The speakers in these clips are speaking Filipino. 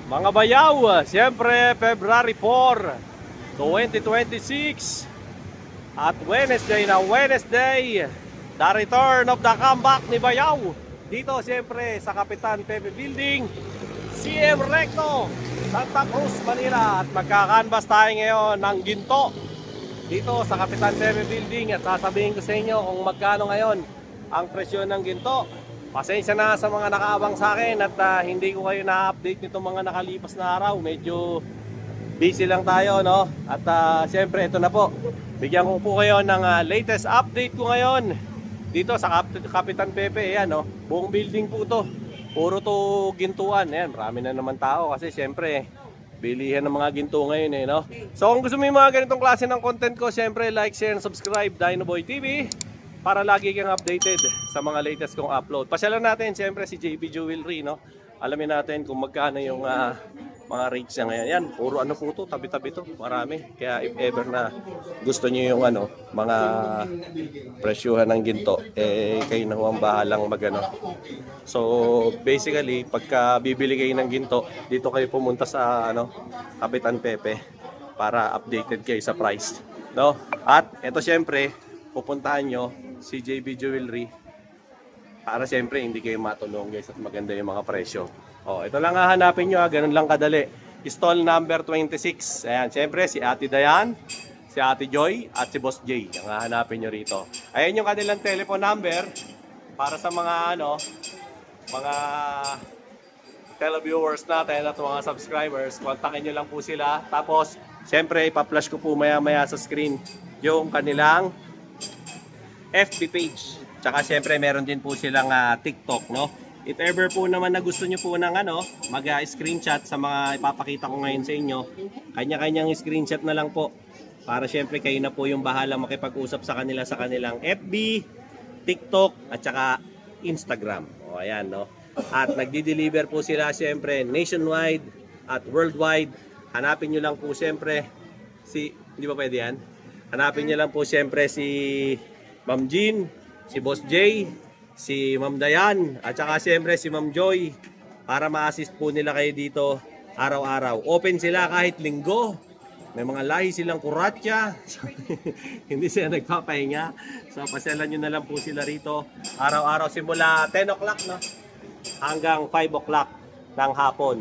mga bayaw, siyempre February 4, 2026 at Wednesday na Wednesday, the return of the comeback ni Bayaw dito siyempre sa Kapitan Pepe Building, CM Recto, Santa Cruz, Manila. At magkakanvas tayo ngayon ng ginto dito sa Kapitan Pepe Building at sasabihin ko sa inyo kung magkano ngayon ang presyo ng ginto. Pasensya na sa mga nakaabang sa akin at hindi ko kayo na-update nitong mga nakalipas na araw. Medyo busy lang tayo, no? At siyempre ito na po. Bigyan ko po kayo ng latest update ko ngayon dito sa Kapitan Pepe. Ayan, no? Buong building po to. Puro to gintuan. Ayan, marami na naman tao kasi siyempre bilihan ng mga ginto ngayon, no? So kung gusto mo yung mga ganitong klase ng content ko, siyempre like, share, and subscribe Dinoboy TV para lagi kang updated sa mga latest kong upload. Pasyalan natin siyempre si JB Jewelry, no? Alamin natin kung magkano yung mga rates niya ngayon. Yan, puro ano po to, tabi-tabi to, marami. Kaya if ever na gusto niyo yung mga presyuhan ng ginto, kayo na ang bahalang magano. So basically, pagka bibili kayo ng ginto, dito kayo pumunta sa Kapitan Pepe para updated kayo sa price, no? At ito siyempre, pupuntahan nyo si JB Jewelry para siyempre hindi kayo matulong guys at maganda yung mga presyo. Ito lang hahanapin nyo, ganun lang kadali. Stall number 26. Ayan, siyempre si Ate Dayan, si Ate Joy at si Boss J ang hahanapin nyo rito. Ayan yung kanilang telephone number para sa mga mga televiewers natin at mga subscribers. Kontakin nyo lang po sila. Tapos siyempre ipa-flash ko po maya sa screen yung kanilang FB page. Tsaka siyempre meron din po silang TikTok, no? If ever po naman na gusto nyo po ng mag-screenshot sa mga ipapakita ko ngayon sa inyo, kanya-kanyang screenshot na lang po. Para siyempre kayo na po yung bahala makipag-usap sa kanila sa kanilang FB, TikTok, at saka Instagram. Ayan, no? At nagdi-deliver po sila siyempre nationwide at worldwide. Hanapin nyo lang po siyempre hindi ba pwede yan? Hanapin nyo lang po siyempre si Ma'am Jean, si Boss J, si Ma'am Dayan, at saka siyempre si Ma'am Joy para ma-assist po nila kayo dito araw-araw. Open sila kahit linggo. May mga lahi silang kuratya. Hindi sila nagpapahinga. So pasyalan nyo na lang po sila rito araw-araw simula 10 o'clock, no? Hanggang 5 o'clock ng hapon.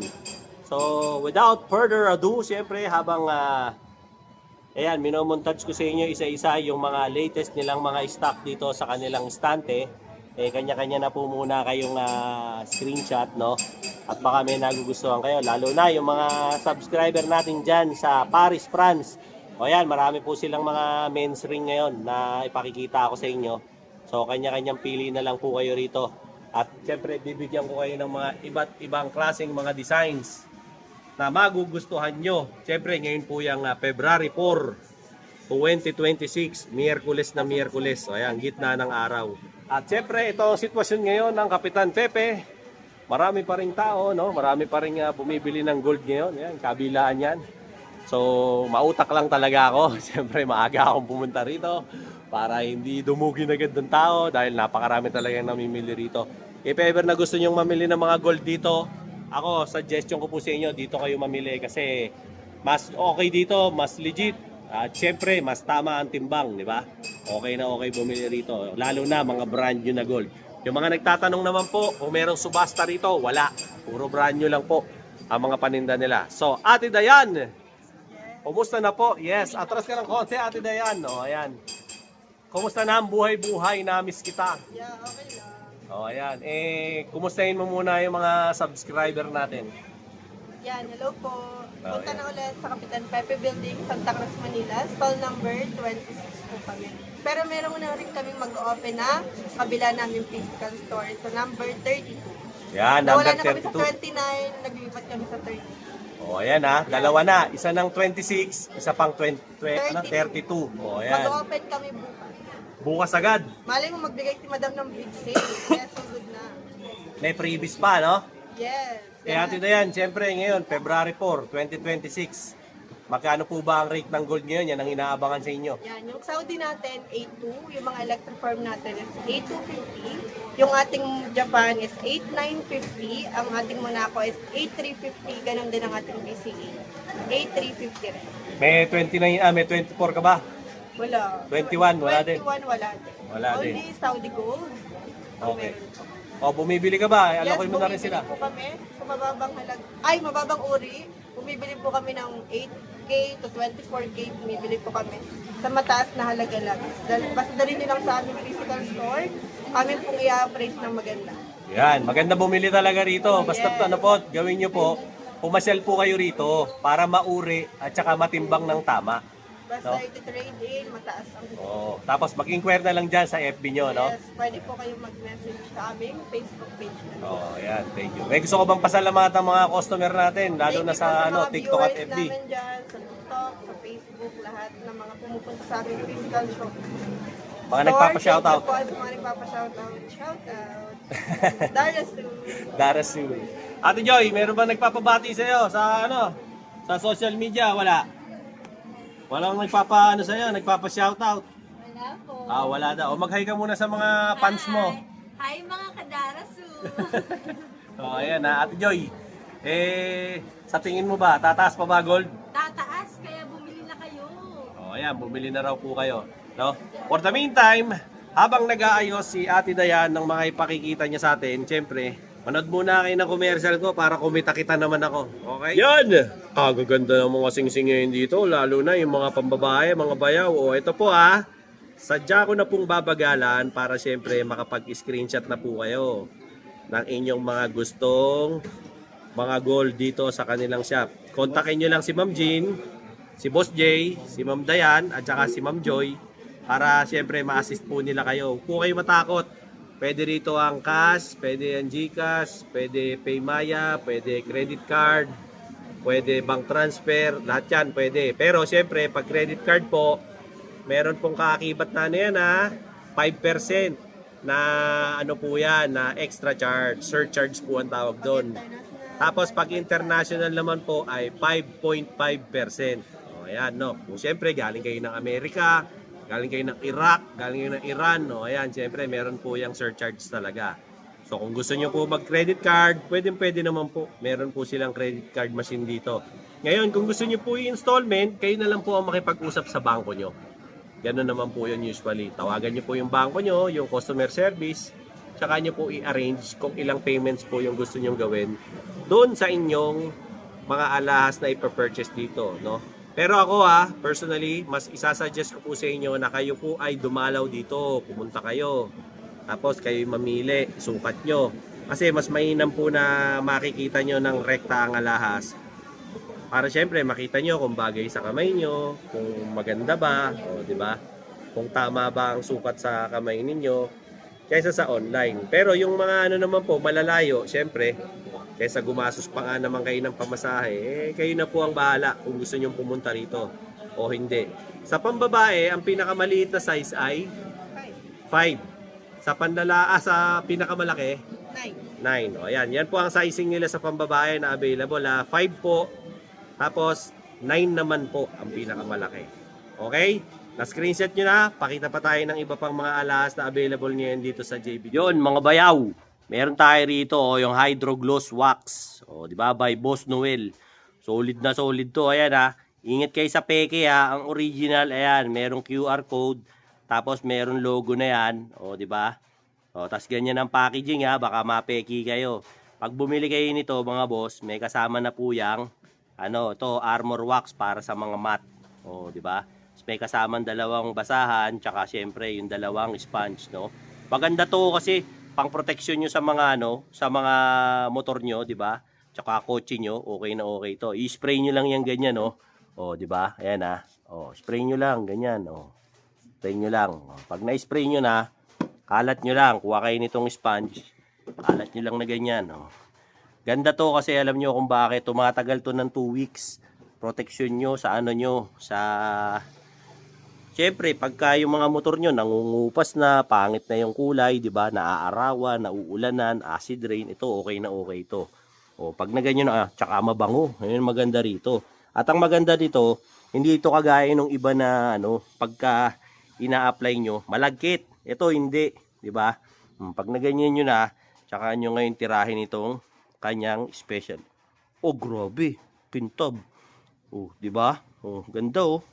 So without further ado, siyempre habang ayan, minomontage ko sa inyo isa-isa yung mga latest nilang mga stock dito sa kanilang estante. Kanya-kanya na po muna kayong screenshot, no? At baka may nagugustuhan kayo, lalo na yung mga subscriber natin dyan sa Paris, France. Ayan, marami po silang mga men's ring ngayon na ipakikita ako sa inyo. So kanya-kanyang pili na lang po kayo rito. At siyempre bibigyan ko kayo ng mga iba't ibang klaseng mga designs na magugustuhan nyo. Siyempre ngayon po yung February 4, 2026, Miyerkules na Miyerkules. So ayan, gitna ng araw. At siyempre ito ang sitwasyon ngayon ng Kapitan Pepe. Marami pa ring tao, no? Marami pa ring bumibili ng gold ngayon. Ayan, kabilaan yan. So mautak lang talaga ako. Siyempre maaga akong pumunta rito para hindi dumugin agad ng tao dahil napakarami talagang namimili rito. If ever na gusto nyong mamili ng mga gold dito, ako, suggestion ko po sa inyo, dito kayo mamili kasi mas okay dito, mas legit. At syempre, mas tama ang timbang, di ba? Okay na okay bumili rito. Lalo na mga brand new na gold. Yung mga nagtatanong naman po, kung merong subasta rito, wala. Puro brand new lang po ang mga paninda nila. So, Ate Dayan, kumusta na po? Yes, atras ka ng konti, Ate Dayan. Ayan. Kumusta na ang buhay-buhay? Na-miss kita. Yeah, okay lang. Ayan. Kumustahin mo muna yung mga subscriber natin. Yan, hello po. Punta na ulit sa Kapitan Pepe Building, Santa Cruz, Manila. Stall number 26 po kami. Pero meron na rin kaming mag-open na kabila namin physical store sa number 32. Yan, number 32. Nawala na kami sa 29, naglipat kami sa 30. Ayan dalawa na. Isa ng 26, isa pang 32. Ayan. Mag-open kami bukas. Bukas agad. Malay mo magbigay si Madam ng big sale. Yes, so good na. May freebies pa, no? Yes. Ate Dayan, siyempre ngayon, February 4, 2026. Magkano po ba ang rate ng gold ngayon? Yan ang inaabangan sa inyo. Yan, yung Saudi natin, 8.2. Yung mga electroform natin is 8.250. Yung ating Japan is 8.950. Ang ating Monaco is 8.350. Ganon din ang ating BCE. 8.350 rin. May 29, may 24 ka ba? Wala. 21, wala din. 21, wala din. Wala din. Only Saudi Gold. Ang Okay. meron po. O, bumibili ka ba? Alokoy mo na rin bumibili sila. po kami sa mababang mababang uri. Bumibili po kami ng 8K to 24K. Bumibili po kami sa mataas na halaga lang. Basta dali nyo lang sa aming physical store. Kami pong i-appraise ng maganda. Yan, maganda bumili talaga rito. Basta Yes. ano po, gawin nyo po, pumasyal po kayo rito para mauri at saka matimbang ng tama. Basta No? iti-trade in, mataas ang Oh, tapos mag-inquire na lang dyan sa FB nyo, no? Yes, pwede po kayong mag-message sa aming Facebook page. Oh, yan, thank you. May gusto ko bang pasalamatan mga customer natin, lalo na sa ano, TikTok at FB. namin dyan, sa TikTok, sa Facebook, lahat ng mga pumupunta sa aming physical shop. Mga nagpapa-shoutout. Thank you po sa mga nagpapa-shoutout. Shoutout. Darasu. Darasu. Ate Joy, meron ba nagpapabati sa iyo sa ano? Sa social media? Wala. Walang nagpapa-ano sa iyo, nagpapa-shoutout. Wala po. Ah, wala daw. O mag-hi ka muna sa mga fans mo. Hi mga kadarasu. Oh, ayan na, Ate Joy. Sa tingin mo ba, tataas pa ba gold? Tataas kaya bumili na kayo. Oh, ayan, bumili na raw po kayo. No? For the meantime, habang nag-aayos si Ate Dayan ng mga ipakikita niya sa atin, syempre, manood muna kayo ng commercial ko para kumita kita naman ako. Okay? Yan! Gaganda ng mga sing-sing ngayon dito, lalo na yung mga pambabae, mga bayaw. O, ito po sadya ko na pong babagalan para syempre makapag-screenshot na po kayo ng inyong mga gustong mga gold dito sa kanilang shop. Kontakin nyo lang si Ma'am Jean, si Boss Jay, si Ma'am Dayan, at saka si Ma'am Joy para syempre ma-assist po nila kayo. Huwag po kayo matakot. Pwede rito ang cash, pwede ang GCash, pwede Paymaya, pwede credit card, pwede bank transfer, lahat yan pwede. Pero syempre, pag credit card po, meron pong kaakibat na ano yan 5% na ano po yan, na extra charge, surcharge po ang tawag doon. Tapos pag international naman po ay 5.5%. O ayan, no. Kung syempre galing kayo ng Amerika, galing kayo ng Iraq, galing kayo ng Iran, no. Ayan, syempre meron po yung surcharge talaga. So kung gusto nyo po mag-credit card, pwede naman po. Meron po silang credit card machine dito. Ngayon, kung gusto nyo po i-installment, kayo na lang po ang makipag-usap sa bangko nyo. Ganun naman po yun usually. Tawagan nyo po yung bangko nyo, yung customer service, tsaka nyo po i-arrange kung ilang payments po yung gusto nyo gawin doon sa inyong mga alahas na ipapurchase dito, no? Pero ako personally, mas isasuggest ko po sa inyo na kayo po ay dumalaw dito, pumunta kayo. Tapos kayo mamili, sukat nyo. Kasi mas mainam po na makikita nyo ng rekta ang alahas. Para syempre makita nyo kung bagay sa kamay nyo, kung maganda ba, o di ba? Kung tama ba ang sukat sa kamay ninyo kaysa sa online. Pero yung mga ano naman po, malalayo, syempre, kaysa gumasos pa nga naman kayo ng pamasahe, kayo na po ang bahala kung gusto nyo pumunta rito o hindi. Sa pambabae, ang pinakamaliit na size ay 5. Sa sa pinakamalaki, 9. O yan, yan po ang sizing nila sa pambabae na available. 5 po, tapos 9 naman po ang pinakamalaki. Okay? Na-screenshot nyo na, pakita pa tayo ng iba pang mga alahas na available ngayon dito sa JB. Yun, mga bayaw. Meron tayo rito yung Hydro Gloss Wax. O, di ba? By Boss Noel. Solid na solid to. Ayan Ingat kayo sa peke Ang original, ayan, merong QR code. Tapos meron logo na yan. O, di ba? O, tas ganyan ang packaging baka mapeki kayo. Pag bumili kayo nito, mga boss, may kasama na po yang to armor wax para sa mga mat. O, di ba? May kasamang dalawang basahan, tsaka syempre yung dalawang sponge, no? Maganda to kasi pang protection nyo sa mga sa mga motor nyo, di ba? Tsaka kotse nyo, okay na okay to. I-spray nyo lang yan ganyan, no? O, di ba? Ayan O, spray nyo lang ganyan, o. Spray nyo lang. O, pag na-spray nyo na, kalat nyo lang, kuha kayo nitong sponge. Kalat nyo lang na ganyan, o. Ganda to kasi alam nyo kung bakit tumatagal to ng 2 weeks. Protection nyo sa sa Siyempre, pagka yung mga motor nyo nangungupas na, pangit na yung kulay, di ba? Naaarawan, nauulanan, acid rain, ito okay na okay ito. O, pag na ganyan tsaka mabango. Ayun maganda rito. At ang maganda dito, hindi ito kagaya ng iba na ano, pagka ina-apply nyo, malagkit. Ito hindi, di ba? Pag naganyan nyo na, tsaka nyo ngayon tirahin itong kanyang special. Oh, grabe, pintab. Oh, di ba? Oh, ganda oh.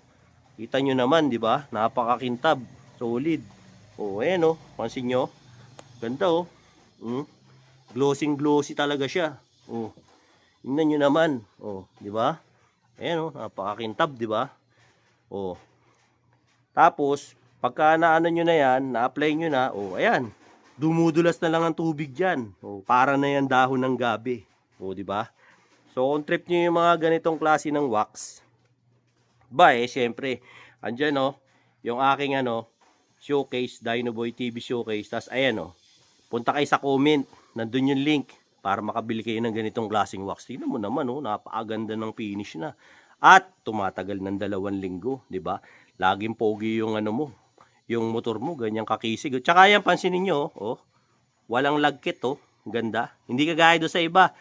Kita nyo naman, di ba? Napakakintab, solid. Oh, ayan oh, pansin nyo. Ganda oh. Glossing glossy talaga siya. Oh. Tingnan nyo naman. Oh, di ba? Ayan oh, napakakintab, di ba? Oh. Tapos, pagka naano nyo na yan, na-apply nyo na, oh, ayan. Dumudulas na lang ang tubig diyan. Oh, para na yan dahon ng gabi. Oh, di ba? So, kung trip nyo yung mga ganitong klase ng wax, ba eh, syempre, andyan oh, yung aking ano, showcase, Dinoboy TV showcase. Tas ayan oh, punta kayo sa comment, nandun yung link para makabili kayo ng ganitong klaseng wax. Tingnan mo naman oh, napakaganda ng finish na. At tumatagal ng 2 linggo, di ba? Laging pogi yung ano mo, yung motor mo, ganyang kakisig. Tsaka yan, pansinin nyo, oh, walang lagkit oh, ganda. Hindi kagaya doon sa iba.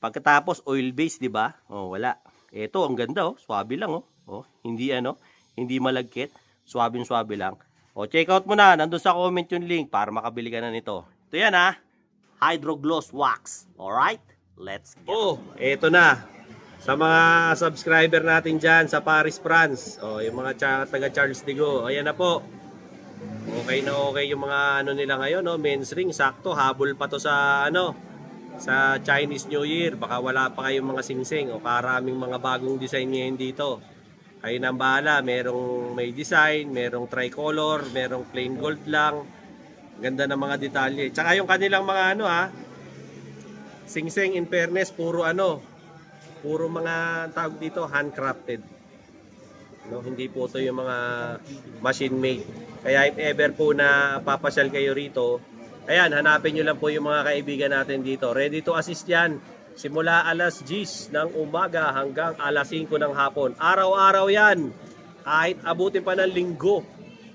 Pagkatapos oil base, di ba? Oh, wala. Ito, ang ganda oh, swabe lang oh. Oh, hindi ano, hindi malagkit, swabing-swabe lang. O, check out mo na, nandun sa comment yung link para makabili ka na nito. Ito yan ha, Hydro Gloss Wax. Alright, let's go. Oh, eto na. Sa mga subscriber natin dyan sa Paris, France. O, yung mga taga Charles de Gaulle. Ayan na po. Okay na okay yung mga ano nila ngayon, no? Men's ring, sakto. Habol pa to sa ano, sa Chinese New Year. Baka wala pa kayong mga singsing o karaming mga bagong design ngayon dito. Kayo nang bahala, merong may design, merong tricolor, merong plain gold lang. Ganda ng mga detalye. Tsaka yung kanilang mga ano ha, singsing in fairness, puro ano, puro mga tawag dito, handcrafted. No, hindi po to yung mga machine made. Kaya if ever po na papasyal kayo rito, ayan, hanapin nyo lang po yung mga kaibigan natin dito. Ready to assist yan. Simula alas 10 ng umaga hanggang alas 5 ng hapon. Araw-araw yan. Kahit abutin pa ng linggo.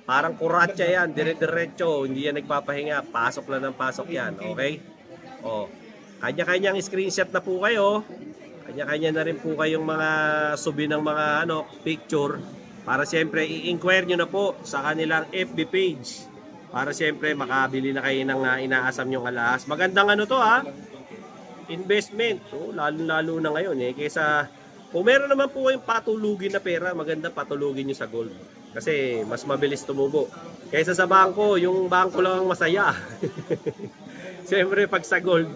Parang kuratsa yan. Dire-diretso. Hindi yan nagpapahinga. Pasok lang ng pasok yan. Okay? O. Kanya-kanyang screenshot na po kayo. Kanya-kanya na rin po kayong mga subi ng mga ano, picture. Para siyempre i-inquire nyo na po sa kanilang FB page. Para siyempre makabili na kayo ng inaasam nyong alahas. Magandang ano to ha. Investment, oh, lalo-lalo na ngayon eh, kaysa kung meron naman po kayong patulugin na pera, maganda patulugin nyo sa gold kasi mas mabilis tumubo kaysa sa bangko. Yung bangko lang ang masaya. Siyempre pag sa gold,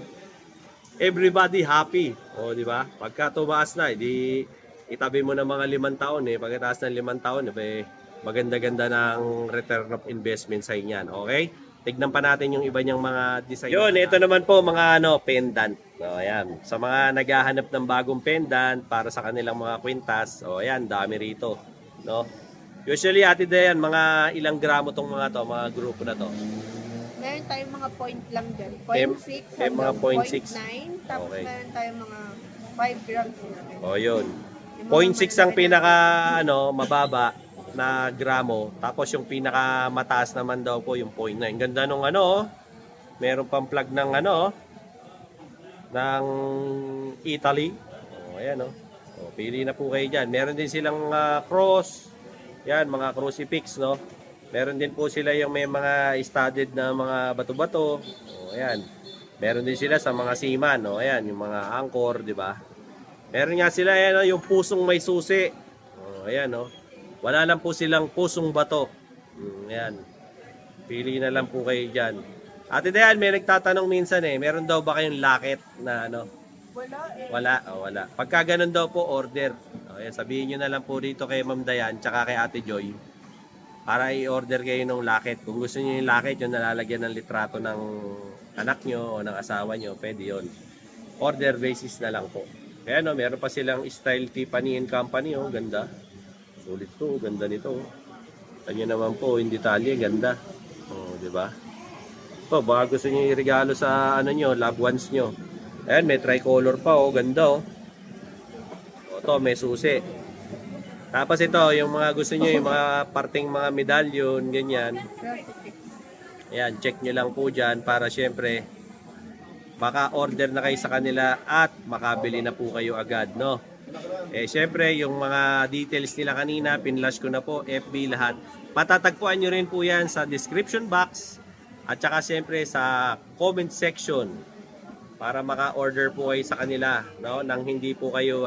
everybody happy, oh, di ba? Pagka tumaas na, edi itabi mo na mga 5 taon eh, pagkatapos ng 5 taon eh, maganda-ganda ng return of investment sa inyan. Okay? Tignan pa natin yung iba niyang mga design. Yun, ito naman po mga ano, pendant. O, ayan. Sa mga naghahanap ng bagong pendant para sa kanilang mga kwintas, o ayan, dami rito. No? Usually, Ate Dayan, mga ilang gramo tong mga to, mga grupo na to? Meron tayong mga point lang dyan. mga 0.6 hanggang 0.6. 0.9. Tapos Okay. meron tayong mga 5 grams. O, yun. Yung 0.6 ang malalaki pinaka, ano, mababa na gramo. Tapos yung pinaka mataas naman daw po yung 0.9. Ganda nung ano, oh. Meron pang plug ng ano, oh, ng Italy. Oh, ayan oh. Oh, pili na po kayo diyan. Meron din silang cross. Yan, mga crucifix, no. Meron din po sila yung may mga studded na mga bato-bato. Oh, ayan. Meron din sila sa mga seaman, no. Ayan, yung mga anchor, di ba? Meron nga sila ayan, oh, yung pusong may susi. Oh, ayan, oh. Wala lang po silang pusong bato. Ayan. Pili na lang po kayo dyan. Ate Dayan, may nagtatanong minsan eh, meron daw ba kayong locket na ano? Wala eh. Wala, oh, wala. Pagka ganun daw po, order. O, ayan, sabihin nyo na lang po dito kay Ma'am Dayan, tsaka kay Ate Joy, para i-order kayo ng locket. Kung gusto nyo yung locket, yung nalalagyan ng litrato ng anak nyo o ng asawa nyo, pwede yun. Order basis na lang po. Kaya no, meron pa silang Style Tiffany & Company, oh, ganda. Sulit to, ganda nito. Kanya naman po, yung detalye, ganda. Oh, di ba? To, baka gusto niyo i-regalo sa ano nyo, loved ones nyo. Ayan, may tricolor pa, oh, ganda, oh. O, to, may susi. Tapos ito, yung mga gusto niyo, yung mga parting mga medallion, ganyan. Ayan, check nyo lang po dyan para syempre, baka order na kayo sa kanila at makabili na po kayo agad, no? Syempre, yung mga details nila kanina, pinlash ko na po, FB lahat. Matatagpuan nyo rin po yan sa description box at saka syempre sa comment section para maka-order po kayo sa kanila, no? Nang hindi po kayo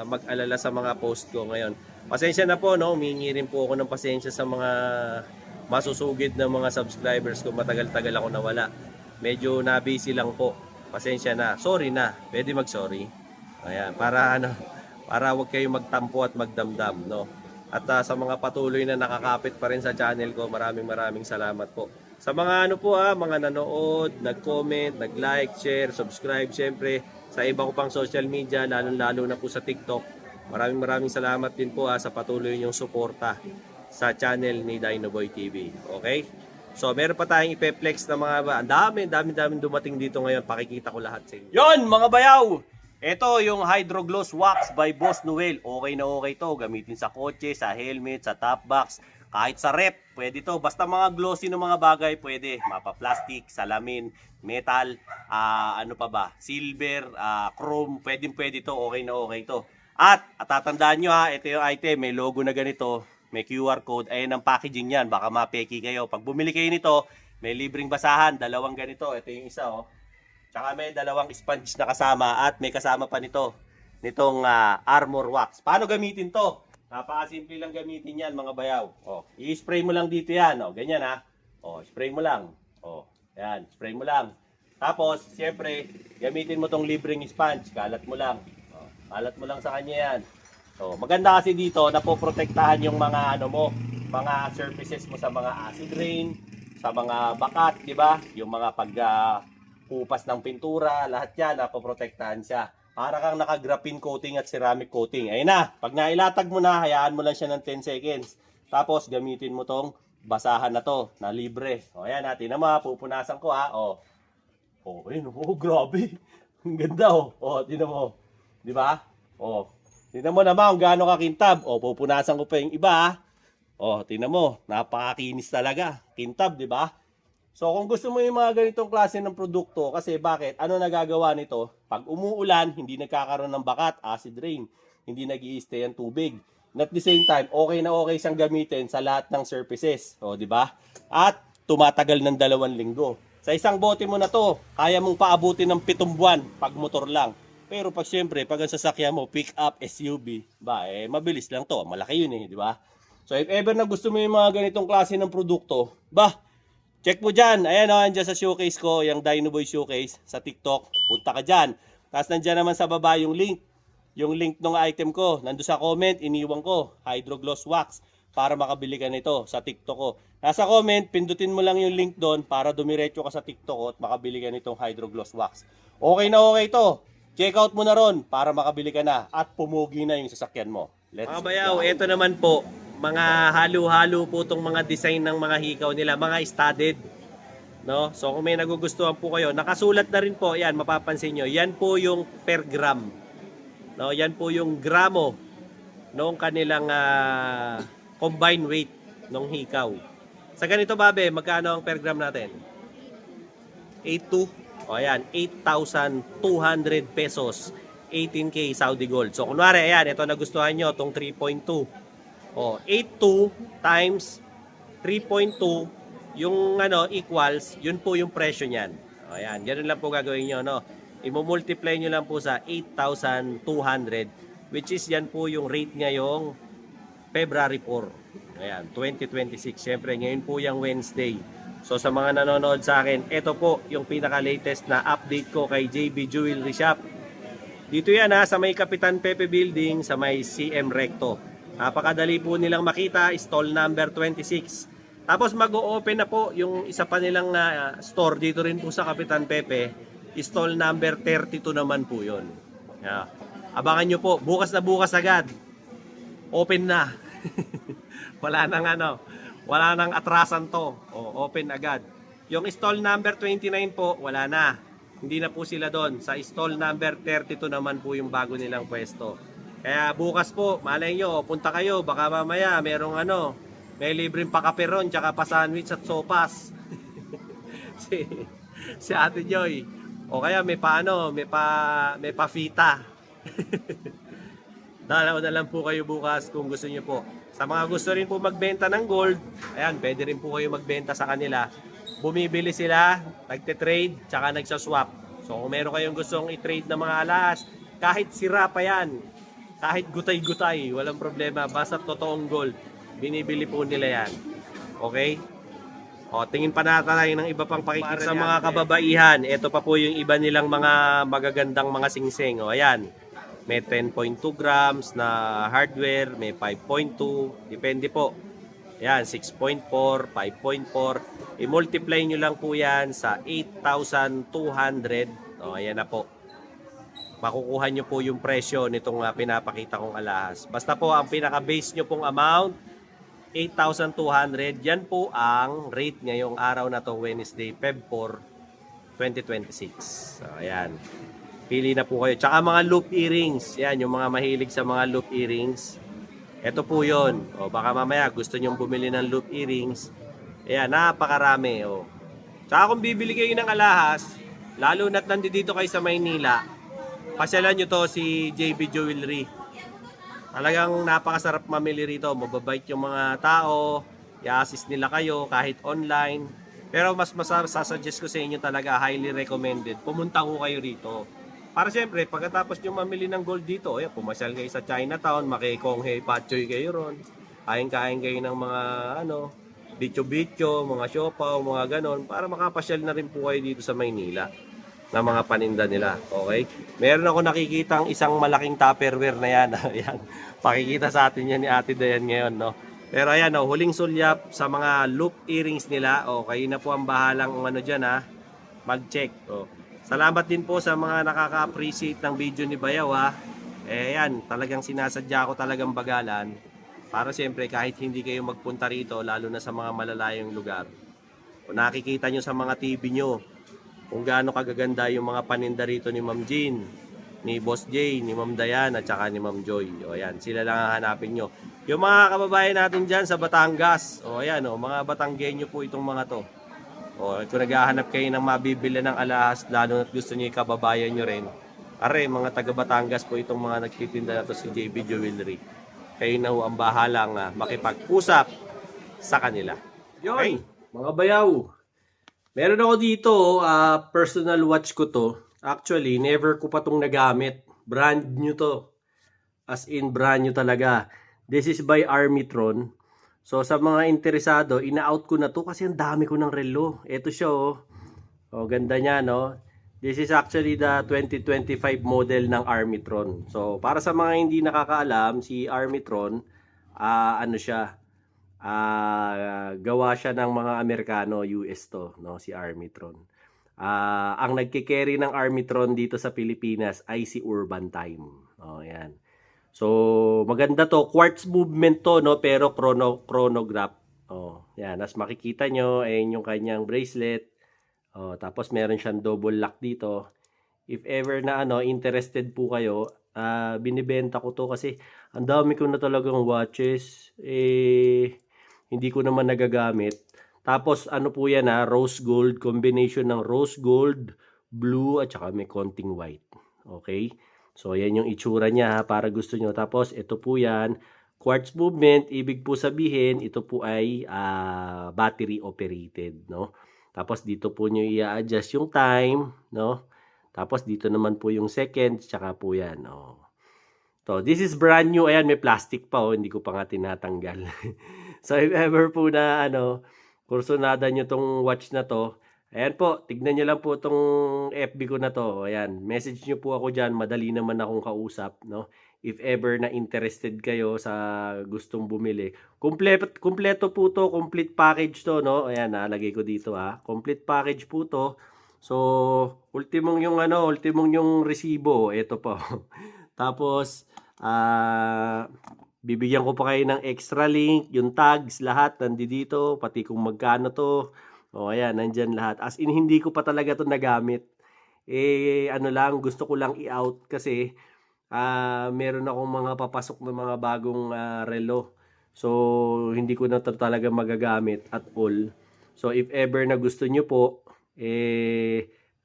mag-alala sa mga post ko ngayon. Pasensya na po, no? Humingi rin po ako ng pasensya sa mga masusugid na mga subscribers ko. Matagal-tagal ako nawala. Medyo na-busy lang po. Pasensya na. Sorry na. Pwede mag-sorry. Ayan, para wag kayong magtampo at magdamdam, no? At sa mga patuloy na nakakapit pa rin sa channel ko, maraming salamat po. Sa mga mga nanood, nag-comment, nag-like, share, subscribe, syempre sa iba ko pang social media, lalo na po sa TikTok. Maraming salamat din po sa patuloy niyong suporta sa channel ni Dinoboy TV. Okay? So, meron pa tayong ipe-flex na mga ang dami dumating dito ngayon. Pakikita ko lahat sa inyo. Yon, mga bayaw! Ito yung Hydro Gloss Wax by Boss Noel. Okay na okay to. Gamitin sa kotse, sa helmet, sa top box, kahit sa rep. Pwede to. Basta mga glossy ng mga bagay, pwede. Mapa-plastic, salamin, metal, silver, chrome. Pwede to. Okay na okay to. At tatandaan nyo ito yung item. May logo na ganito. May QR code. Ayan ang packaging yan. Baka mapeki kayo. Pag bumili kayo nito, may libreng basahan. Dalawang ganito. Ito yung isa Tsaka may dalawang sponge na kasama at may kasama pa nitong armor wax. Paano gamitin to? Napakasimple lang gamitin yan mga bayaw. I-spray mo lang dito yan. Ganyan spray mo lang. Yan, spray mo lang. Tapos, siyempre, gamitin mo tong libreng sponge. Kalat mo lang. Kalat mo lang sa kanya yan. Maganda kasi dito, napoprotektahan yung mga mga surfaces mo sa mga acid rain, sa mga bakat, di ba? Yung mga kupas ng pintura, lahat yan, napoprotektahan siya. Para kang naka-graphene coating at ceramic coating. Ayun na, pag nailatag mo na, hayaan mo lang siya ng 10 seconds. Tapos, gamitin mo tong basahan na to, na libre. Ayan natin na pupunasan ko ayun, grabe. Ang ganda tingnan mo. Di ba? Tingnan mo naman kung gaano kakintab. Pupunasan ko pa yung iba tingnan mo, napakakinis talaga. Kintab, di ba? So, kung gusto mo yung mga ganitong klase ng produkto, kasi bakit? Ano nagagawa nito? Pag umuulan, hindi nagkakaroon ng bakat, acid rain, hindi nag-i-stay ang tubig. And at the same time, okay na okay siyang gamitin sa lahat ng surfaces. Di ba? At tumatagal ng 2 linggo. Sa isang bote mo na to, kaya mong paabutin ng 7 buwan pag motor lang. Pero pag siyempre, pag ang sasakyan mo, pick up, SUV, mabilis lang to. Malaki yun di ba? So, if ever na gusto mo yung mga ganitong klase ng produkto, check mo dyan. Ayan andyan sa showcase ko, yung Dinoboy Showcase sa TikTok. Punta ka dyan. Tapos nandyan naman sa baba yung link. Yung link ng item ko. Nandun sa comment, iniwan ko. Hydro Gloss Wax. Para makabili ka nito sa TikTok ko. Nasa comment, pindutin mo lang yung link doon para dumiretso ka sa TikTok ko at makabili ka nitong Hydro Gloss Wax. Okay na okay to. Check out mo na ron para makabili ka na at pumugi na yung sasakyan mo. Mga bayaw, ito naman po. Mga halo-halo po itong mga design ng mga hikaw nila, mga studded, no? So kung may nagugustuhan po kayo, nakasulat na rin po, yan, mapapansin nyo, yan po yung per gram, no? Yan po yung gramo ng kanilang combined weight ng hikaw. Sa ganito, babe, magkano ang per gram natin? 8.2. Ayan, 8,200 pesos, 18K Saudi Gold. So kunwari, ayan, ito nagustuhan nyo, itong 3.2. 8.2 times 3.2 yung equals, yun po yung presyo niyan. Ayan, ganun lang po gagawin nyo, no? I-multiply nyo lang po sa 8,200, which is yan po yung rate ngayong February 4. Ayan, 2026. Siyempre, ngayon po yung Wednesday. So sa mga nanonood sa akin, ito po yung pinaka-latest na update ko kay JB Jewelry Shop. Dito yan sa may Kapitan Pepe Building, sa may CM Recto. Napakadali po nilang makita, stall number 26. Tapos mag-o-open na po yung isa pa nilang store dito rin po sa Kapitan Pepe. Stall number 32 naman po yun. Abangan nyo po, bukas na bukas agad. Open na. Wala nang atrasan to. Open agad. Yung stall number 29 po, wala na. Hindi na po sila doon. Sa stall number 32 naman po yung bago nilang pwesto. Kaya bukas po, malay nyo, punta kayo, baka mamaya merong may libreng pakaperon, tsaka pa sandwich at sopas. si Ate Joy. O kaya may pa fita. Dalaw na lang po kayo bukas kung gusto niyo po. Sa mga gusto rin po magbenta ng gold, ayan, pwede rin po kayo magbenta sa kanila. Bumibili sila, nagte-trade, tsaka nagsaswap. So kung meron kayong gustong i-trade na mga alahas, kahit sira pa yan, kahit gutay-gutay, walang problema. Basta totoong gold, binibili po nila yan. Okay? O, tingin pa natin tayo ng iba pang pakikita sa mga kababaihan. Ito pa po yung iba nilang mga magagandang mga singsing. O, ayan. May 10.2 grams na hardware, may 5.2, depende po. Ayan, 6.4, 5.4. I-multiply nyo lang po yan sa 8,200. O, ayan na po. Makukuha nyo po yung presyo nitong pinapakita kong alahas. Basta po, ang pinaka-base nyo pong amount, 8,200. Yan po ang rate ngayong araw na to, Wednesday, Feb 4, 2026. So, ayan. Pili na po kayo. Tsaka mga loop earrings. Yan, yung mga mahilig sa mga loop earrings. Ito po yun. O, baka mamaya gusto nyong bumili ng loop earrings. Ayan, napakarami. O. Tsaka kung bibili kayo ng alahas, lalo na't nandito kayo sa Maynila, pasyalan nyo to si JB Jewelry. Talagang napakasarap mamili rito. Mababait yung mga tao. I-assist nila kayo kahit online. Pero mas sasuggest ko sa inyo talaga, highly recommended. Pumunta ko kayo rito. Para siyempre, pagkatapos nyo mamili ng gold dito, pumasyal kayo sa Chinatown, makikonghe, patchoy kayo ron. Kain-kain kayo ng mga bityo-bityo, mga siopaw, mga ganon, para makapasyal na rin po kayo dito sa Maynila na mga paninda nila. Okay? Meron ako nakikitang isang malaking Tupperware na yan. Ayan. Pakikita sa atin yan ni Ate Dayan ngayon, no? Pero ayan, huling sulyap sa mga loop earrings nila. Kayo na po ang bahalang dyan, mag-check. Salamat din po sa mga nakaka-appreciate ng video ni Bayaw, ayan, talagang sinasadya ko talagang bagalan. Para siyempre kahit hindi kayo magpunta rito, lalo na sa mga malalayong lugar. Kung nakikita nyo sa mga TV nyo, kung gaano kagaganda yung mga paninda rito ni Ma'am Jean, ni Boss J, ni Ma'am Dayan, at saka ni Ma'am Joy. Ayan, sila lang hahanapin nyo. Yung mga kababayan natin dyan sa Batangas, ayan, mga Batanggenyo po itong mga to. Kung naghahanap kayo ng mabibili ng alahas, lalo na't gusto nyo yung kababayan nyo rin, mga taga Batangas po itong mga nagtitinda na to si JB Jewelry. Kayo na ang bahalang makipag-usap sa kanila. Okay, mga bayaw. Meron ako dito, personal watch ko to. Actually, never ko pa itong nagamit. Brand new to. As in, brand new talaga. This is by Armitron. So, sa mga interesado, ina-out ko na to kasi ang dami ko ng relo. Ito siya, ganda niya, no? This is actually the 2025 model ng Armitron. So, para sa mga hindi nakakaalam, si Armitron, gawa siya ng mga Amerikano, US to, no? Si Armitron. Ang nagkikerry ng Armitron dito sa Pilipinas ay si Urban Time. Yan. So, maganda to. Quartz movement to, no? Pero chronograph. Yan. As makikita nyo, ayun yung kanyang bracelet. Tapos, meron siyang double lock dito. If ever na, interested po kayo, binibenta ko to kasi ang dami ko na talagang watches. Hindi ko naman nagagamit. Tapos, po yan, rose gold. Combination ng rose gold, blue, at saka may konting white. Okay? So, yan yung itsura niya para gusto nyo. Tapos, ito po yan. Quartz movement, ibig po sabihin, ito po ay battery operated, no? Tapos, dito po nyo i-adjust yung time, no? Tapos, dito naman po yung seconds, tsaka po yan, no? So, this is brand new. Ayan, may plastic pa, hindi ko pa nga tinatanggal. So, if ever po na, kursunada nyo tong watch na to, ayan po, tignan nyo lang po itong FB ko na to. Ayan, message nyo po ako dyan. Madali naman akong kausap, no? If ever na interested kayo sa gustong bumili. Kompleto po to, complete package to, no? Ayan, nalagay ko dito, complete package po to. So, ultimong yung resibo. Ito po. Tapos, bibigyan ko pa kayo ng extra link, yung tags, lahat nandito, pati kung magkano to. Ayan, nandyan lahat. As in, hindi ko pa talaga to nagamit. Gusto ko lang i-out kasi meron akong mga papasok na mga bagong relo. So, hindi ko na to talaga magagamit at all. So, if ever na gusto nyo po,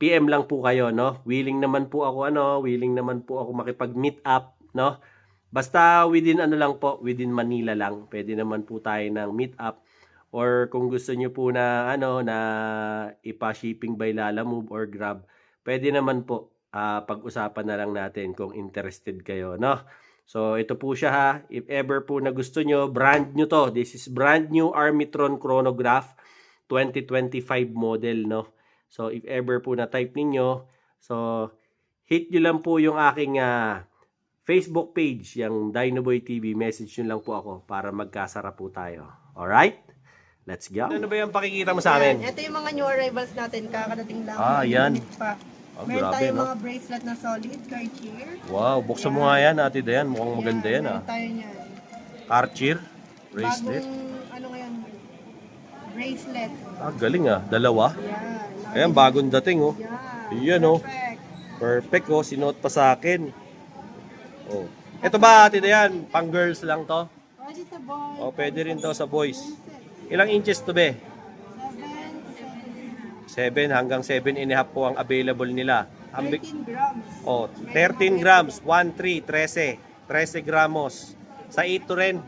PM lang po kayo, no? Willing naman po ako makipag-meet up, no? Basta within ano lang po, within Manila lang. Pwede naman po tayo ng meet up. Or kung gusto niyo po na na ipa-shipping by Lalamove or Grab, pwede naman po pag-usapan na lang natin kung interested kayo, no? So ito po siya ha. If ever po na gusto nyo, brand new to. This is brand new Armitron chronograph 2025 model, no? So if ever po na type ninyo, so hit nyo lang po yung aking Facebook page, yung Dinoboy TV. Message nyo lang po ako para magkasara po tayo. Alright? Let's go. Ano ba yung pakikita mo sa amin? Ito yung mga new arrivals natin, kakadating lang. Yan. Pa. Meron Grabe, tayong no? mga bracelet na solid, Cartier. Wow, buksan mo nga yan, Ate Dayan. Mukhang maganda yan, Meron tayo niyan. Cartier bracelet. Bagong, ngayon, bracelet. Galing dalawa. Yan. Ayan, bagong dating, oh. Yan. Yan, oh. Perfect. Perfect, oh. Sinuot pa sa akin. Oh. Ito ba, Ate Dayan? Pang girls lang to? Pwede sa boy. Oh, pwede rin to sa boys. Ilang inches to, be? 7 hanggang 7.5 po ang available nila. 13 grams. Oh, 13 grams, 1, 3, 13. 13 gramos. Sa 8 to rin.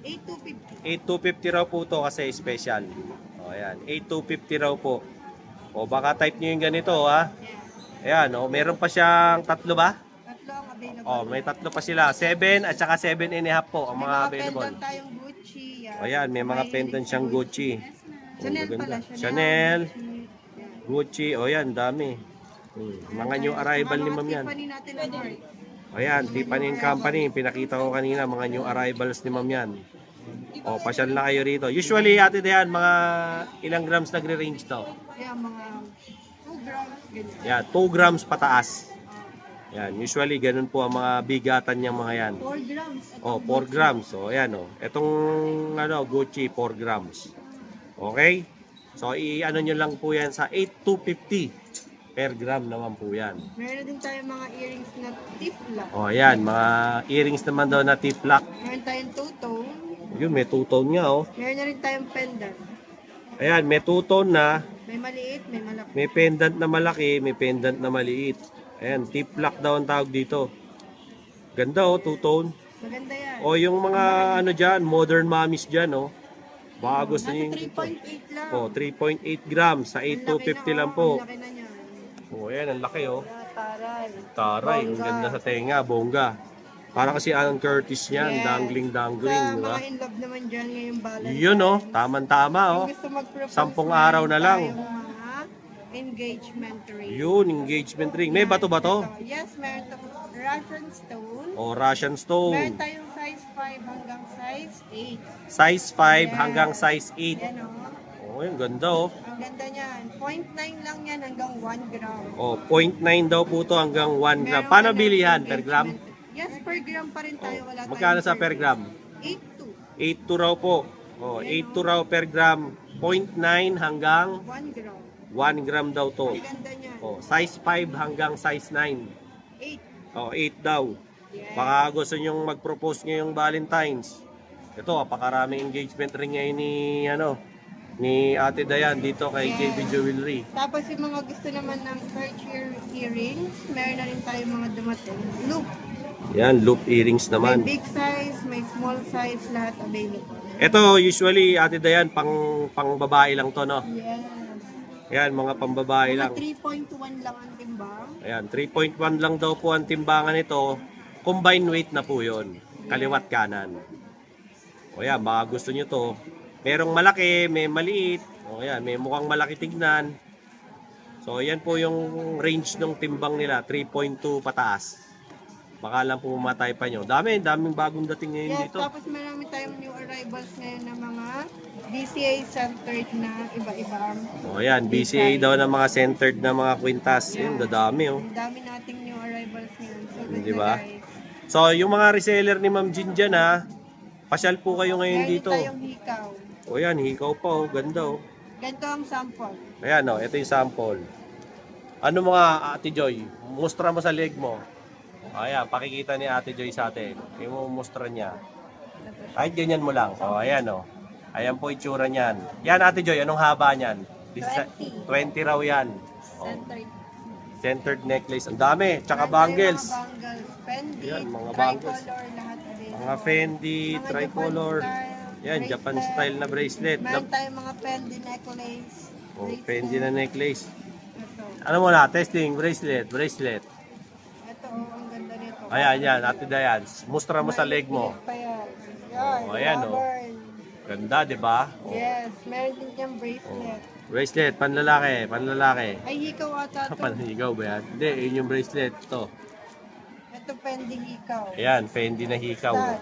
8,250. 8,250 raw po to kasi special. O, ayan. 8,250 raw po. O, baka type nyo yung ganito, ha. Ayan, o. Meron pa siyang tatlo ba? Tatlo ang available. O, may tatlo pa sila. 7 at saka 7.5 po ang mga available. pendant tayong Gucci. Yan. O, ayan. May mga pendant siyang Gucci. Chanel maganda. pala. Chanel, Gucci. Gucci. O, ayan. Dami. Mga new arrival ni Ma'am yan. Tiffany natin ang heart. O, ayan. Tiffany & Company. Pinakita ko kanina. Mga new arrivals ni Ma'am yan. O, pasyal na kayo rito. Usually, Ate Dayan, mga ilang grams nagre-range to? Yan, mga 2 grams. Ganyan. Yan, 2 grams pataas. Yan, usually ganun po ang mga bigatan niyang mga yan. 4 grams. O, 4 grams. O, ayan o. Itong Gucci, 4 grams. Okay? So, i-ano nyo lang po yan sa 8,250 per gram naman po yan. Meron din tayo mga earrings na tip lock. O, ayan, mga earrings naman daw na tip lock. Meron tayong two-tone. Yun, may two-tone nga o. Meron na rin tayong pendant. Ayan, may two-tone na. May maliit, may malaki. May pendant na malaki, may pendant na maliit. Ayan, tip lock daw ang tawag dito. Ganda o, two-tone. Maganda yan. O yung mga dyan, modern mommies dyan o. Baka gusto Nasa nyo yung 3.8 lang. o, 3.8 grams sa 8,250 lang po. Ang laki na niyan. O, ayan, ang laki o. Taray. Taray, ang Bongga. ganda sa tenga, bongga. Para kasi Ann Curtis yan, Yes. dangling-dangling, Sa di ba? mga in love naman dyan ngayong Valentine's. Yun o, tamang-tama o. Kung gusto mag-propose 10 araw na lang. tayong mga engagement ring. Yun, engagement ring. May bato ba to? Ito. Yes, meron tayong Russian stone. O, Russian Meron stone. tayong size 5 hanggang size 8. Size 5 Yes. hanggang size 8. Yan o. O, yung ganda o. Ang ganda niyan. 0.9 lang yan hanggang 1 gram. O, 0.9 daw po to hanggang 1 gram. Meron Paano ka ng bilihan? Per gram? engagement. Yes, per gram pa rin tayo. Wala Magkano sa per gram? 8 to 8 to raw po. O, 8 to raw per gram. 0.9 hanggang 1 gram. 1 gram daw to. Ang ganda niyan. O, size 5 hanggang size 9. 8. O, 8 daw. Yes. Baka gusto nyong mag-propose ngayong Valentine's. Ito, apakaraming engagement ring ngayon ni Ate Dayan dito kay Yes. JB Jewelry. Tapos yung mga gusto naman ng Cartier earrings, meron na rin tayo mga dumating. Loop. Yan, loop earrings May naman. big size, may small size, lahat available. Ito, usually, Ate Dayan, pang babae lang to, no? Yes. Yan, mga pambabae Mga lang. 3.1 lang ang timbang. Ayan, 3.1 lang daw po ang timbangan nito. Combined weight na po yon, kaliwat kanan. O yan, baka gusto nyo to. Merong malaki, may maliit. O yan, may mukhang malaki tignan. So yan po yung range ng timbang nila, 3.2 pataas. Baka lang po mamatay pa nyo. Daming bagong dating ngayon Yes, dito. tapos marami tayong new arrivals ngayon na mga DCA centered na iba-iba. O yan, BCA daw ng mga centered na mga kwintas. Yan, dadami oh. Ang dami nating new arrivals ngayon. So, good Di na, ba? guys. So yung mga reseller ni Ma'am Jin dyan ha, pasyal po kayo ngayon Meron dito. tayong hikaw. O yan, hikaw pa oh, ganda oh. Ganito ang sample. Ayan o, ito yung sample. Ano mga Ate Joy? Mustra mo sa leg mo. Ayan, pakikita ni Ate Joy sa atin. Yung mustra niya. Kahit ganyan mo lang. O, ayan o. Ayan po itsura niyan. Yan Ate Joy, anong haba niyan? 20 raw yan. Oh, Centered. centered necklace. Ang dami. Tsaka Meron tayong bangles. Mga bangles, Fendi, Yan, mga bangles. tricolor, lahat available. Mga Fendi, Mga tricolor. Japan style, Yan, Japan bracelet. style na bracelet. Meron tayong mga Fendi necklace. Oh, bracelet. Fendi na necklace. Ito. Ano mo na? Testing, bracelet. Ito, ang ganda nito. Ayan, yan. Ate Dayan. Mustra mo sa leg mo. Pa yan. Yan, Oh, ayan, oh. rubber. Ganda, di ba? Oh. Yes, meron din diyang bracelet. Bracelet, panlalaki. Ay, hikaw ata ito. Panhigaw ba yan? Hindi, yun yung bracelet. Ito. Ito, Fendi hikaw. Ayan, Fendi na hikaw. Stud.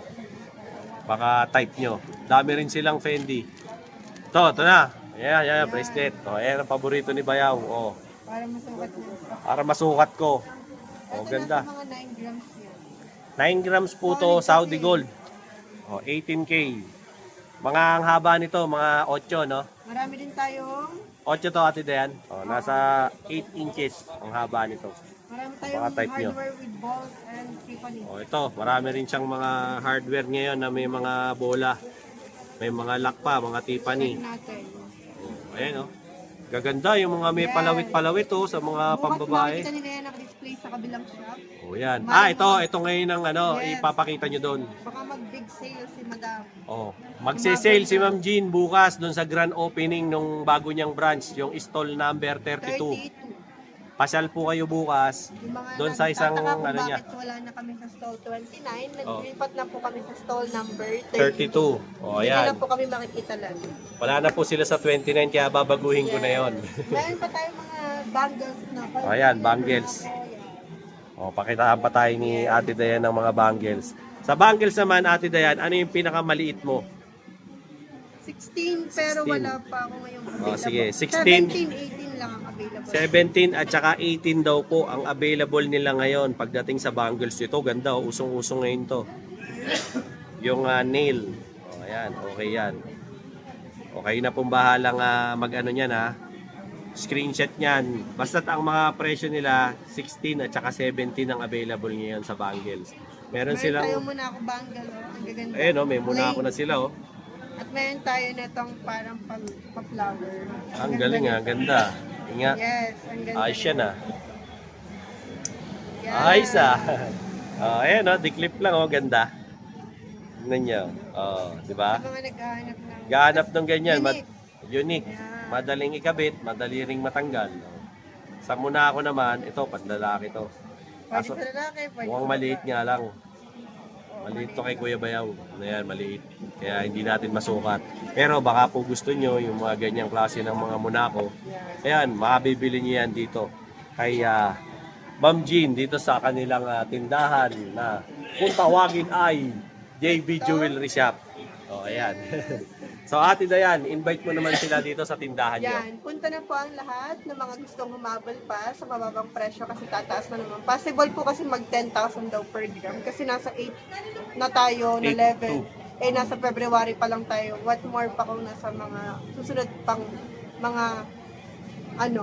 Baka type nyo. Dami rin silang Fendi. Ito na. Ayan, bracelet. Oh, ayan ang paborito ni Bayaw. Oh, Para masukat mo. para masukat ko. Ito Oh, ganda. nasa mga 9 grams yan. 9 grams po to, Saudi gold. Oh, 18K. Mga ang haba nito, mga 8, no? Marami din tayong 8 to, Ate Dayan. Oh, nasa 8 inches ang haba nito. marami tayong Baka type nyo. hardware with balls and Tiffany. Oh, ito, marami rin siyang mga hardware ngayon na may mga bola. May mga lock pa, mga Tiffany. Check natin. Oh, ayan, oh. Gaganda yung mga may palawit-palawit, oh, sa mga Bukas pambabae. makikita nila yan naka-display sa kabilang shop. Oh, yan. Ah, ito ngayon ang ano, Yes. ipapakita nyo doon. Baka mag-big sale si Madam. Oh, magse-sale si Ma'am Jean bukas doon sa grand opening nung bago niyang branch, yung stall number 32. 32. Pasyal po kayo bukas Yung mga doon sa isang nagtataka kung ano niya, bakit wala na kami sa stall 29, Oh. naglipat na po kami sa stall number 32. 32. Oh, Hindi na ayan. lang po kami makikita lang. Wala na po sila sa 29 kaya babaguhin ko na 'yon. Meron pa tayong mga bangles na. Oh, ayan, bangles. Oh, pakitaan pa tayo ni Ate Dayan ng mga bangles. Sa bangles naman, Ate Dayan, ano yung pinakamaliit mo? 16 pero 16. wala pa ako ngayong available. Oh, sige, 16. 17, 18 lang ang available. 17 at saka 18 daw po ang available nila ngayon pagdating sa bangles. Ito, ganda. Oh. Usong-usong ngayon to. Yung nail. Oh, ayan. Okay yan. Okay na pong bahalang mag-ano niyan ha. Screenshot niyan. Basta't ang mga presyo nila 16 at saka 17 ang available ngayon sa bangles. Meron Meron tayo silang... muna ako bangle. Oh. Ang gaganda. Ayun oh, may muna ako na sila oh. At meron tayo netong parang pa-flower. Ang galing ha. Ganda. Inga. Yes, ang ganda. Ayos yan ah. Yes. Ayos ah. Oh, ayan oh, diklip lang oh, ganda. Tingnan niyo. Oh, di ba? Sa mga naghahanap ng Gahanap ng ganyan, Unique. unique. Yeah. Madaling ikabit, madali ring matanggal. Sa muna ako naman, ito panlalaki to. Pwede Kaso, sa lalaki, pwede mukhang sa maliit babae. nga lang. Maliit to kay Kuya Bayaw. Ayan, maliit. Kaya hindi natin masukat. Pero baka po gusto nyo yung mga ganyang klase ng mga munako. Ayan, makabibili nyo yan dito. Kay Ma'am Jean, dito sa kanilang tindahan na kung tawagin ay JB Jewelry Shop. O, ayan. So, Ate Dayan, invite mo naman sila dito sa tindahan nyo. Yan, punta na po ang lahat ng mga gustong humabol pa sa mababang presyo kasi tataas na naman. Possible po kasi mag 10,000 daw per gram kasi nasa 8 na tayo na 8 level. Eh, nasa February pa lang tayo. What more pa kung nasa mga susunod pang mga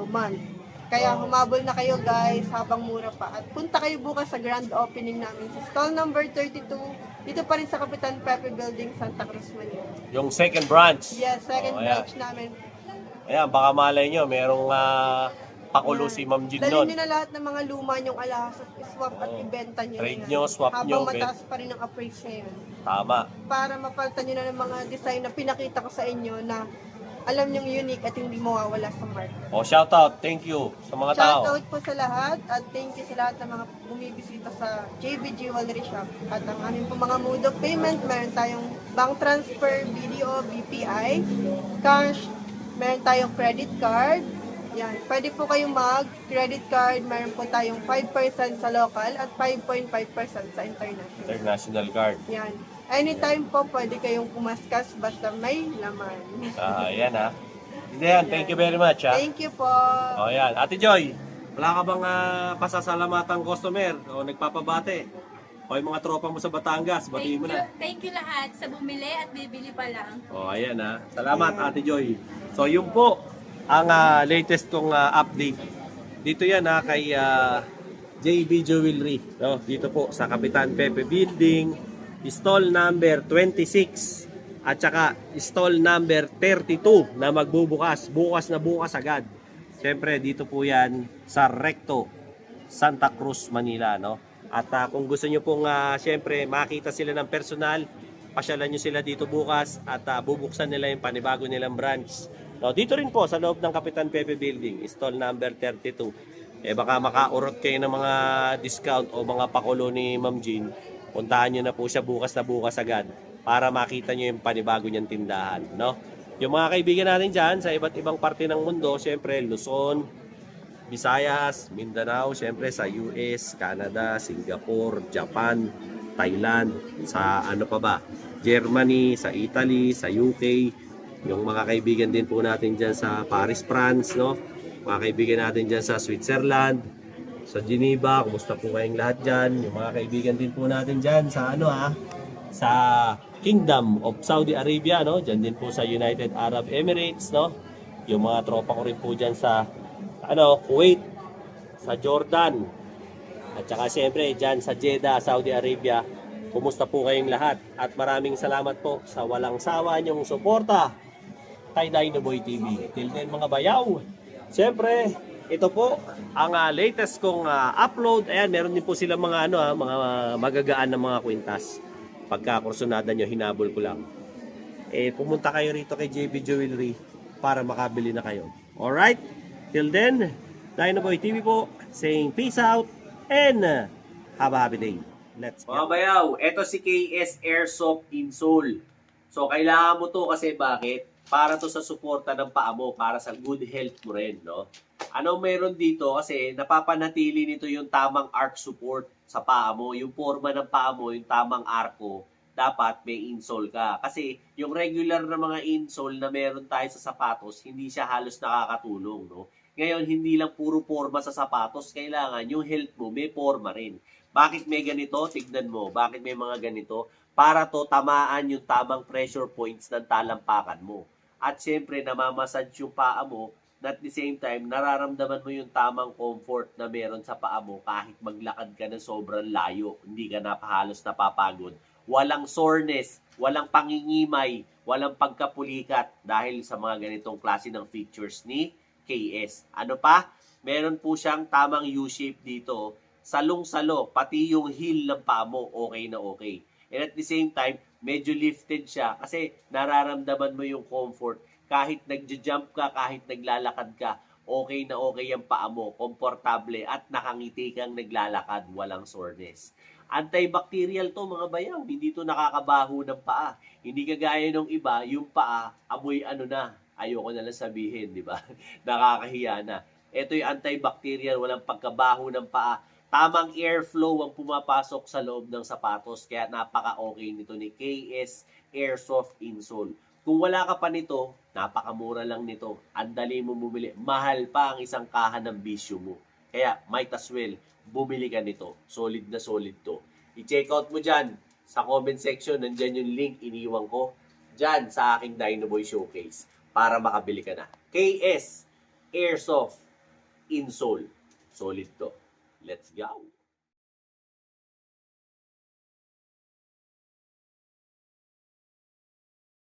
month. Kaya humabol na kayo guys habang mura pa. At punta kayo bukas sa grand opening namin sa stall number 32. Dito pa rin sa Kapitan Pepe Building, Santa Cruz, Manila. Yung second branch. Yes, second ayan. branch namin. Ayan, baka malay nyo, merong pakulo si Ma'am Jean Dalhin nun. nyo na lahat ng mga luma nyong alahas at swap at Oo. ibenta nyo. Trade yan. nyo, swap habang nyo, mataas pa rin ang appraise ngayon. Tama. Para mapalitan nyo na ng mga design na pinakita ko sa inyo na alam nyong unique at hindi mawawala sa market. O, shout out. Thank you sa mga tao. Shout out po sa lahat at thank you sa lahat ng mga bumibisita sa JB Jewelry Shop. At ang aming po mga mode of payment, meron tayong bank transfer, BDO, BPI, cash, meron tayong credit card. Yan, pwede po kayong mag-credit card, meron po tayong 5% sa local at 5.5% sa international. International card. Yan. Anytime po pwede kayong pumaskas basta may laman. Ayan ha. Hindi yan. Thank you very much ha. Thank you po. O yan. Ate Joy, wala ka bang pasasalamatang customer o nagpapabate? O yung mga tropa mo sa Batangas, batiin mo na. Thank you lahat sa bumili at bibili pa lang. O ayan ha. Salamat Ate Joy. So yun po ang latest kong update. Dito yan ha kay JB Jewelry. No? Dito po sa Kapitan Pepe Building. Stall number 26. At saka stall number 32 na magbubukas. Bukas na bukas agad. Siyempre, dito po yan sa Recto, Santa Cruz, Manila, no? At kung gusto nyo pong, siyempre, makita sila ng personal, pasyalan nyo sila dito bukas at bubuksan nila yung panibago nilang branch. No, dito rin po sa loob ng Kapitan Pepe Building, stall number 32. Baka makaurot kayo ng mga discount o mga pakulo ni Ma'am Jean. Puntahan nyo na po siya bukas na bukas agad para makita nyo yung panibago niyang tindahan, no? Yung mga kaibigan natin dyan sa iba't ibang parte ng mundo, siyempre Luzon, Visayas, Mindanao, siyempre sa US, Canada, Singapore, Japan, Thailand, sa ano pa ba, Germany, sa Italy, sa UK, yung mga kaibigan din po natin dyan sa Paris, France, no? Mga kaibigan natin dyan sa Switzerland, sa Geneva, kumusta po kayong lahat dyan? Yung mga kaibigan din po natin dyan sa sa Kingdom of Saudi Arabia, no? Dyan din po sa United Arab Emirates, no? Yung mga tropa ko rin po dyan sa Kuwait, sa Jordan, at saka siyempre dyan sa Jeddah, Saudi Arabia. Kumusta po kayong lahat? At maraming salamat po sa walang sawa niyong suporta kay Dinoboy TV. Till then mga bayaw, siyempre, ito po ang latest kong upload. Ayan, meron din po sila mga mga magagaan na mga kwintas. Pagka kursunada nyo, hinabol ko lang. Pumunta kayo rito kay JB Jewelry para makabili na kayo. Alright? Till then, Dinoboy TV po, saying peace out and have a happy day. Let's go. Mga bayaw, ito si KS Airsoft Insole. So, kailangan mo to kasi bakit? Para to sa suporta ng paa mo, para sa good health mo rin, no? Ano meron dito? Kasi napapanatili nito yung tamang arc support sa paa mo. Yung forma ng paa mo, yung tamang arco, dapat may insole ka. Kasi yung regular na mga insole na meron tayo sa sapatos, hindi siya halos nakakatulong, no? Ngayon, hindi lang puro forma sa sapatos. Kailangan yung health mo, may forma rin. Bakit may ganito? Tignan mo. Bakit may mga ganito? Para to tamaan yung tamang pressure points ng talampakan mo. At syempre, namamassage yung paa mo, at the same time, nararamdaman mo yung tamang comfort na meron sa paa mo kahit maglakad ka ng sobrang layo. Hindi ka halos napapagod. Walang soreness, walang pangingimay, walang pagkapulikat dahil sa mga ganitong klase ng features ni KS. Ano pa? Meron po siyang tamang U-shape dito. Salong-salo, pati yung heel ng paa mo, okay na okay. And at the same time, medyo lifted siya kasi nararamdaman mo yung comfort. Kahit nagja-jump ka, kahit naglalakad ka, okay na okay yung paa mo, komportable at nakangiti kang naglalakad, walang soreness. Antibacterial to mga bayaw, hindi to nakakabaho ng paa. Hindi kagaya ng iba, yung paa, amoy ayoko na lang sabihin, di ba? Nakakahiya na. Ito yung antibacterial, walang pagkabaho ng paa. Tamang airflow ang pumapasok sa loob ng sapatos, kaya napaka-okay nito ni KS Airsoft Insole. Kung wala ka pa nito, napakamura lang nito. Ang dali mo bumili. Mahal pa ang isang kaha ng bisyo mo. Kaya might as well, bumili ka nito. Solid na solid to. I-check out mo dyan sa comment section. Nandyan yung link iniwan ko dyan sa aking Dinoboy Showcase para makabili ka na. KS Airsoft Insole. Solid to. Let's go!